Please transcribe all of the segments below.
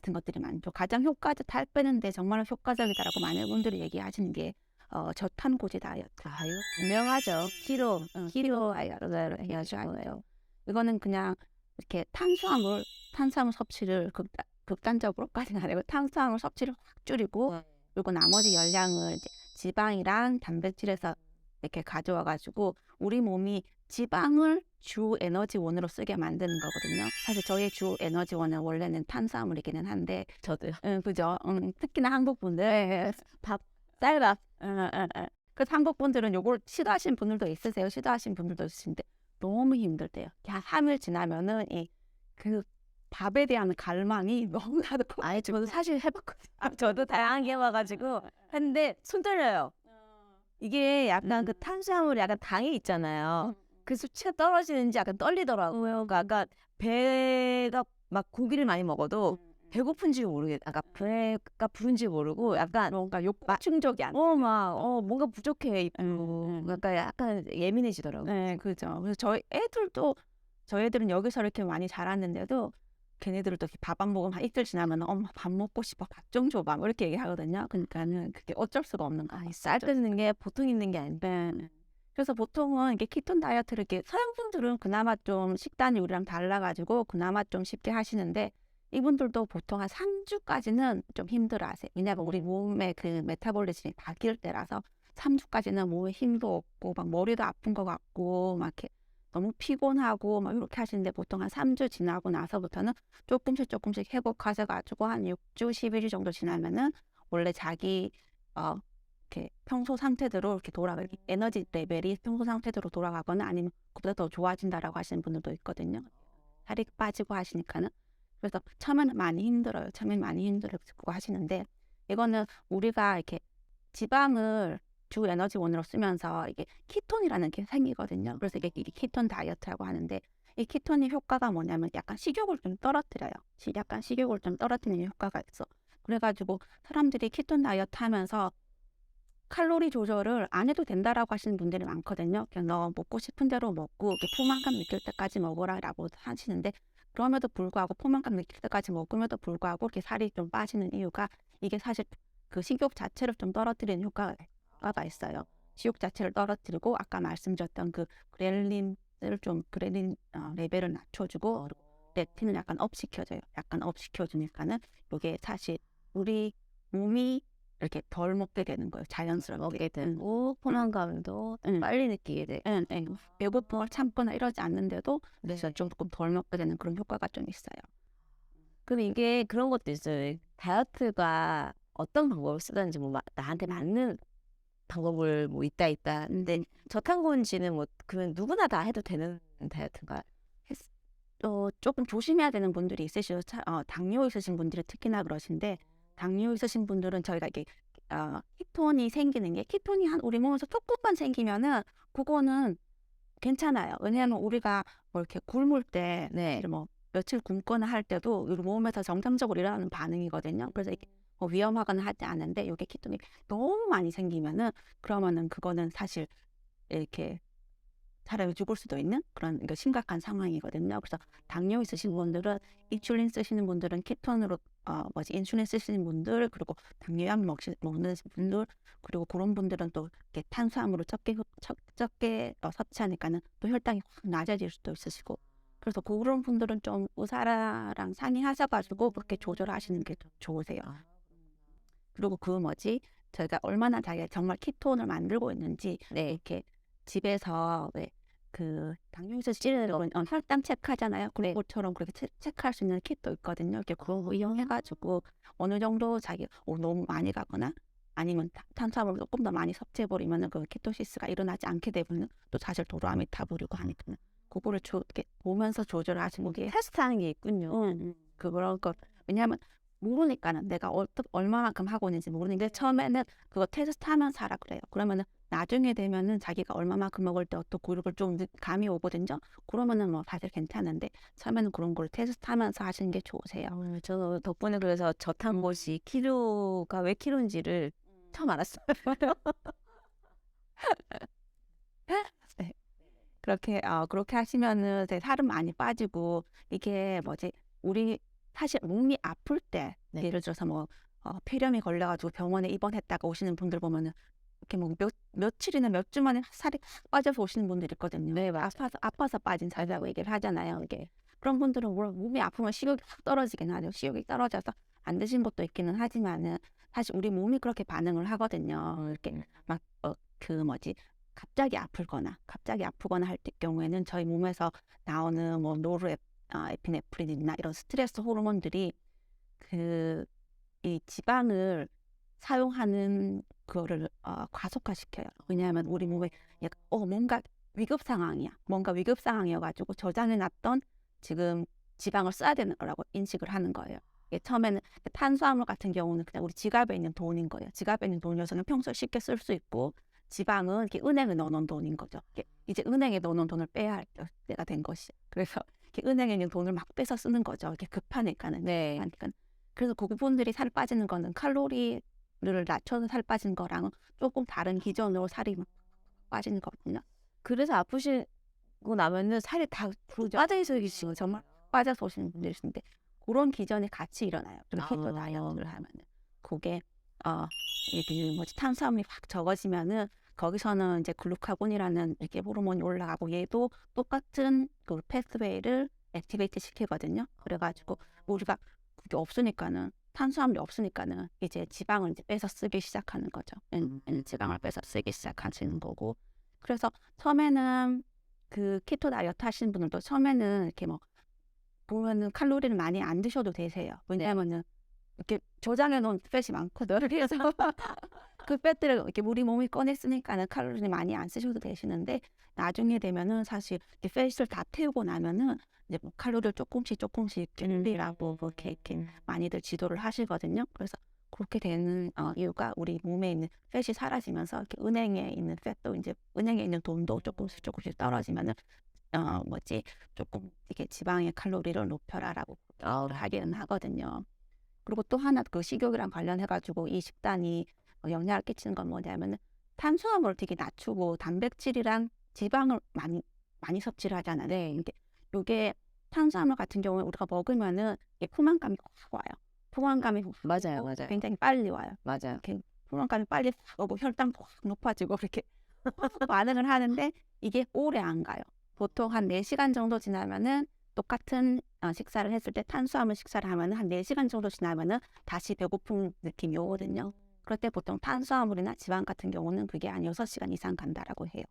같은 것들이 많죠. 가장 살 빼는데 정말 효과적이다라고 많은 분들이 얘기하시는 게 저탄고지 다이어트. 유명하죠. 키로, 키토 다이어트를 해가지고요. 이거는 그냥 이렇게 탄수화물 섭취를 극단적으로까지는 아니고 탄수화물 섭취를 확 줄이고 네. 그리고 나머지 열량을 이제 지방이랑 단백질에서 이렇게 가져와가지고 우리 몸이 지방을 주 에너지원으로 쓰게 만드는 거거든요. 사실 저의 주 에너지원은 원래는 탄수화물이기는 한데, 저도요. 그죠? 특히나 한국 분들 밥, 쌀밥. 그래서 한국 분들은 요걸 싫어하시는 분들도 있으세요. 싫어하시는 분들도 있으신데 너무 힘들대요. 한 3일 지나면은 그 밥에 대한 갈망이 너무나도 아니, 저도 사실 해봤거든요. 저도 다양하게 해봐가지고 했는데 손 떨려요. 이게 약간 그 탄수화물이 약간 당이 있잖아요. 그 수치가 떨어지는지 약간 떨리더라고요. 그러니까 약간 배가 막 고기를 많이 먹어도 배고픈지 모르겠, 약간 배가 부른지 모르고 약간 뭔가 욕구 충족이 안 뭔가 부족해 입고 약간 예민해지더라고요. 네, 그죠. 그래서 저희 애들은 여기서 이렇게 많이 자랐는데도 걔네들도 밥 안 먹으면 한 이틀 지나면 엄마 밥 먹고 싶어 밥 좀 줘봐 뭐 이렇게 얘기하거든요. 그러니까는 그게 어쩔 수가 없는 거예요. 쌀 빼는 게 보통 있는 게 아닌데. 네. 그래서 보통은 이게 키톤 다이어트를 이렇게 서양 분들은 그나마 좀 식단이 우리랑 달라가지고 그나마 좀 쉽게 하시는데 이분들도 보통 한 3주까지는 좀 힘들어하세요. 왜냐하면 우리 몸의 그 메타볼리즘이 바뀔 때라서 3주까지는 몸에 힘도 없고 막 머리도 아픈 것 같고 막 이렇게 너무 피곤하고 막 이렇게 하시는데 보통 한 3주 지나고 나서부터는 조금씩 회복하셔가지고 한 6주, 11주 정도 지나면은 원래 자기 어 이렇게 평소 상태대로 이렇게 에너지 레벨이 평소 상태대로 돌아가거나 아니면 그보다 더 좋아진다라고 하시는 분들도 있거든요. 살이 빠지고 하시니까는. 그래서 처음에는 많이 힘들어요. 처음에는 많이 힘들고 하시는데 이거는 우리가 이렇게 지방을 주 에너지원으로 쓰면서 이게 키톤이라는 게 생기거든요. 그래서 이게 키톤 다이어트라고 하는데 이 키톤의 효과가 뭐냐면 약간 식욕을 좀 떨어뜨려요. 약간 식욕을 좀 떨어뜨리는 효과가 있어. 그래가지고 사람들이 키톤 다이어트 하면서 칼로리 조절을 안 해도 된다라고 하시는 분들이 많거든요. 그냥 너 먹고 싶은 대로 먹고 이렇게 포만감 느낄 때까지 먹어라라고 하시는데 그럼에도 불구하고 포만감 느낄 때까지 먹음에도 불구하고 이렇게 살이 좀 빠지는 이유가 이게 사실 그 식욕 자체를 좀 떨어뜨리는 효과가 있어요. 식욕 자체를 떨어뜨리고 아까 말씀드렸던 그 그렐린 레벨을 낮춰주고 그리고 렙틴을 약간 업 시켜줘요. 약간 업 시켜주니까는 이게 사실 우리 몸이 이렇게 덜 먹게 되는 거예요. 자연스럽게. 먹게 되고 포만감도 응. 빨리 느끼게 돼. 응, 응. 배고픔을 참거나 이러지 않는데도 네. 진짜 조금 덜 먹게 되는 그런 효과가 좀 있어요. 그럼 이게 그런 것도 있어요. 다이어트가 어떤 방법을 쓰든지 나한테 맞는 방법을 있다. 근데 저탄고지는 그러면 누구나 다 해도 되는 다이어트인가요? 조금 조심해야 되는 분들이 있으시죠. 당뇨 있으신 분들이 특히나 그러신데 당뇨 있으신 분들은 저희가 이게 키톤이 생기는 게 키톤이 우리 몸에서 조금만 생기면은 그거는 괜찮아요. 왜냐하면 우리가 뭐 이렇게 굶을 때 네. 뭐 며칠 굶거나 할 때도 우리 몸에서 정상적으로 일어나는 반응이거든요. 그래서 이게 뭐 위험하거나 하지 않은데 이게 키톤이 너무 많이 생기면은 그러면은 그거는 사실 이렇게 차라리 죽을 수도 있는 그런 심각한 상황이거든요. 그래서 당뇨 있으신 분들은 인슐린 쓰시는 분들은 키톤으로 인슐린 쓰시는 분들 그리고 당뇨약 먹는 분들 그리고 그런 분들은 또 이렇게 탄수화물을 적게 섭취하니까는 또 혈당이 확 낮아질 수도 있으시고 그래서 그런 분들은 좀 의사랑 상의하셔가지고 그렇게 조절하시는 게 좋으세요. 그리고 저희가 얼마나 자기가 정말 키톤을 만들고 있는지 네. 이렇게 집에서 왜 그 당뇨에서 찌르는 혈당 체크하잖아요. 그런 것처럼 그렇게 체크할 수 있는 킷도 있거든요. 이렇게 그런 거 이용해가지고 어느 정도 자기 너무 많이 가거나 아니면 탄수화물을 조금 더 많이 섭취해버리면 그 키토시스가 일어나지 않게 되면 또 사실 도로아미 타버리고 하니까 그거를 이렇게 보면서 조절하시는 게 테스트하는 게 있군요. 그런 거 왜냐하면 모르니까는 내가 얼마만큼 하고 있는지 모르는데 처음에는 그거 테스트하면서 하라 그래요. 그러면은 나중에 되면은 자기가 얼마만큼 먹을 때 어떤 그룹을 좀 감이 오거든요. 그러면은 뭐 사실 괜찮은데 처음에는 그런 걸 테스트하면서 하시는 게 좋으세요. 저는 덕분에 그래서 저탄고지 키로가 왜 키로인지를 처음 알았어요. 네. 그렇게 하시면은 살은 많이 빠지고 이게 우리 사실 몸이 아플 때 네. 예를 들어서 뭐 폐렴이 걸려가지고 병원에 입원했다가 오시는 분들 보면은 이렇게 뭐 며칠이나 몇 주 만에 살이 확 빠져서 오시는 분들 있거든요. 네, 맞아요. 아파서 빠진 살이라고 얘기를 하잖아요. 이게 그런 분들은 물론 몸이 아프면 식욕이 확 떨어지긴 하죠. 식욕이 떨어져서 안 드신 것도 있기는 하지만은 사실 우리 몸이 그렇게 반응을 하거든요. 이렇게 막 그 뭐지 갑자기 아프거나 할 때 경우에는 저희 몸에서 나오는 뭐 에피네프린이나 이런 스트레스 호르몬들이 그 이 지방을 사용하는 그거를 과속화시켜요. 왜냐하면 우리 몸에 뭔가 뭔가 위급 상황이어가지고 저장해놨던 지금 지방을 써야 되는 거라고 인식을 하는 거예요. 이게 처음에는 탄수화물 같은 경우는 그냥 우리 지갑에 있는 돈인 거예요. 지갑에 있는 돈이어서는 평소에 쉽게 쓸 수 있고 지방은 이렇게 은행에 넣어놓은 돈인 거죠. 이제 은행에 넣어놓은 돈을 빼야 할 때가 된 것이. 그래서 이렇게 은행에 있는 돈을 막 빼서 쓰는 거죠. 이렇게 급하니까는. 네. 그래서 그분들이 살 빠지는 거는 칼로리를 낮춰서 살 빠진 거랑은 조금 다른 기전으로 살이 막 빠지는 거거든요. 그래서 아프시고 나면은 살이 다 빠져 있으시고 정말 빠져서 오시는 분들이 있는데 그런 기전이 같이 일어나요. 좀 키토 아. 다이어트를 하면은 그게 이게 뭐지 탄수화물이 확 적어지면은 거기서는 이제 글루카곤이라는 이렇게 호르몬이 올라가고 얘도 똑같은 그 패스웨이를 액티베이트 시키거든요. 그래가지고 우리가 그게 없으니까는 탄수화물이 없으니까는 이제 지방을 이제 빼서 쓰기 시작하는 거죠. 지방을 빼서 쓰기 시작하시는 거고. 그래서 처음에는 그 키토 다이어트 하시는 분들도 처음에는 이렇게 뭐 보면은 칼로리를 많이 안 드셔도 되세요. 왜냐하면은 이렇게 저장해 놓은 팻이 많거든요. 그래서 그 팻들을 이렇게 우리 몸이 꺼냈으니까는 칼로리 많이 안 쓰셔도 되시는데 나중에 되면은 사실 이렇게 팻을 다 태우고 나면은 이제 뭐 칼로리를 조금씩 줄이라고 그렇게 많이들 지도를 하시거든요. 그래서 그렇게 되는 이유가 우리 몸에 있는 팻이 사라지면서 이렇게 은행에 있는 팻도 이제 은행에 있는 돈도 조금씩 떨어지면은 조금 이게 지방의 칼로리를 높여라라고 하기는 하거든요. 그리고 또 하나 그 식욕이랑 관련해가지고 이 식단이 영향을 끼치는 건 뭐냐면은 탄수화물을 되게 낮추고 단백질이랑 지방을 많이 섭취를 하잖아요. 네. 이게 탄수화물 같은 경우에 우리가 먹으면은 포만감이 확 와요. 포만감이 맞아요. 굉장히 빨리 와요. 맞아요. 이렇게 포만감이 빨리 확 오고 혈당도 확 높아지고 그렇게 반응을 하는데 이게 오래 안 가요. 보통 한 4시간 정도 지나면은 똑같은 식사를 했을 때 탄수화물 식사를 하면은 한 4시간 정도 지나면은 다시 배고픈 느낌이 오거든요. 그럴 때 보통 탄수화물이나 지방 같은 경우는 그게 한 6시간 이상 간다라고 해요.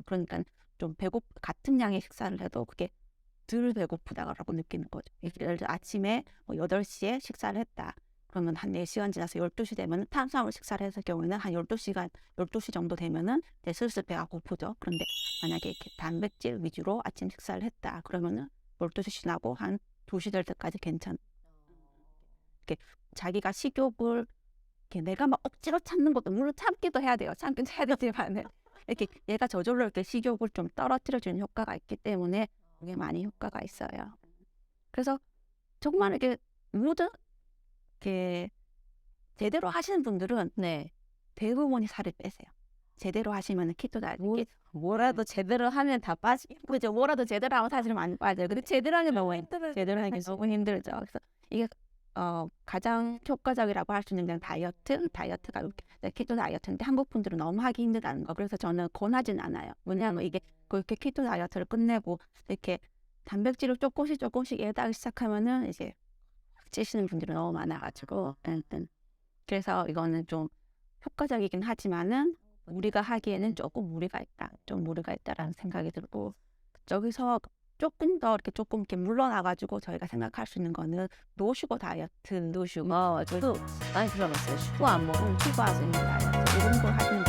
그러니까 좀 같은 양의 식사를 해도 그게 덜 배고프다라고 느끼는 거죠. 예를 들어 아침에 뭐 8시에 식사를 했다. 그러면 한 4시간 지나서 12시 되면 탄수화물 식사를 했을 경우에는 한 12시 정도 되면은 이제 슬슬 배가 고프죠. 그런데 만약에 이렇게 단백질 위주로 아침 식사를 했다. 그러면은 12시 지나고 한 2시 될 때까지 괜찮아. 이렇게 자기가 식욕을 이렇게 내가 막 억지로 참는 것도 물론 참기도 해야 돼요. 참긴 해야 되지만은 이렇게 얘가 저절로 이렇게 식욕을 좀 떨어뜨려주는 효과가 있기 때문에 그게 많이 효과가 있어요. 그래서 정말 이렇게 모든 이렇게 제대로 하시는 분들은 대부분이 살을 빼세요. 제대로 하시면은 키토 다이어트 뭐라도 제대로 하면 다 그죠. 뭐라도 제대로 하면 사실 많이 빠져요. 근데 제대로 하는 게 너무 힘들어요. 제대로 하는 게 너무 힘들죠. 그래서 이게 가장 효과적이라고 할 수 있는 게 다이어트가 키토 다이어트인데 한국 분들은 너무 하기 힘들다는 거. 그래서 저는 권하진 않아요. 왜냐하면 이게 그렇게 키토 다이어트를 끝내고 이렇게 단백질을 조금씩 얘기하기 시작하면은 이제 찌시는 분들이 너무 많아가지고 그래서 이거는 좀 효과적이긴 하지만은 우리가 하기에는 조금 무리가 있다라는 생각이 들고 여기서 조금 이렇게 물러나가지고 저희가 생각할 수 있는 거는 노슈거 다이어트, 저도 많이 들어봤어요. 슈거 안 먹고 슈거 안 먹는 다이어트 이런 걸 하시는